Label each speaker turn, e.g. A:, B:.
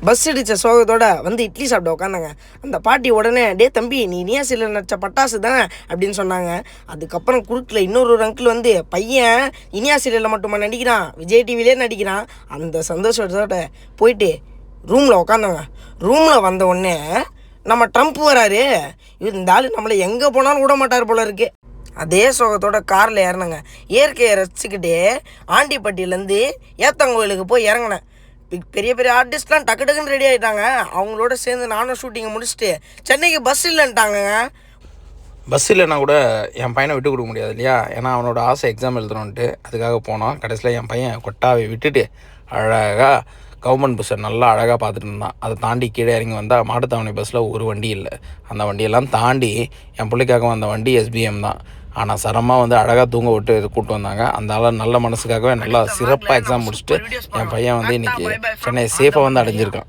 A: Bus இடித்த சோகத்தோட வந்து இட்லி சாப்பிட உட்காந்தாங்க. அந்த பாட்டி உடனே டே தம்பி நீ இனியாசியில் நடிச்ச பட்டாசு தான் அப்படின்னு சொன்னாங்க. அதுக்கப்புறம் குறுக்கில் இன்னொரு அங்கிள் வந்து பையன் இனியாசிலில் மட்டுமா நடிக்கிறான், விஜய் டிவிலே நடிக்கிறான். அந்த சந்தோஷத்தோட போயிட்டு ரூமில் உட்காந்தாங்க. ரூமில் வந்த உடனே நம்ம ட்ரம்ப் வராரு. இந்த ஆள் நம்மளை எங்கே போனாலும் விட மாட்டார் போல இருக்கு. அதே சோகத்தோட காரில் இறங்குங்க. இயற்கையை ரசிச்சுக்கிட்டே ஆண்டிப்பட்டியிலேருந்து ஏத்தங்கோயிலுக்கு போய் இறங்கினேன். பெரிய பெரிய ஆர்டிஸ்ட்லாம் டக்கு டக்குன்னு ரெடி ஆகிட்டாங்க. அவங்களோட சேர்ந்து நானும் ஷூட்டிங்கை முடிச்சுட்டு சென்னைக்கு பஸ் இல்லைன்ட்டாங்கங்க.
B: பஸ் இல்லைன்னா கூட என் பையனை விட்டு கொடுக்க முடியாது இல்லையா? ஏன்னா அவனோட ஆசை எக்ஸாம் எழுதணுன்ட்டு அதுக்காக போனோம். கடைசியில் என் பையன் கொட்டாவை விட்டுட்டு அழகாக கவர்மெண்ட் பஸ்ஸை நல்லா அழகாக பார்த்துட்டு இருந்தான். அதை தாண்டி கீழே இறங்கி வந்தால் மாட்டுத்தாவணி பஸ்ஸில் ஒரு வண்டி இல்லை. அந்த வண்டியெல்லாம் தாண்டி என் பிள்ளைக்காக வந்த வண்டி SBM தான். ஆனால் சரமாக வந்து அழகாக தூங்க விட்டு கூப்பிட்டு வந்தாங்க. அந்த ஆள் நல்ல மனசுக்காகவே நல்லா சிறப்பாக எக்ஸாம் முடிச்சுட்டு என் பையன் வந்து இன்றைக்கி சென்னை சேஃபாக வந்து அடைஞ்சிருக்கான்.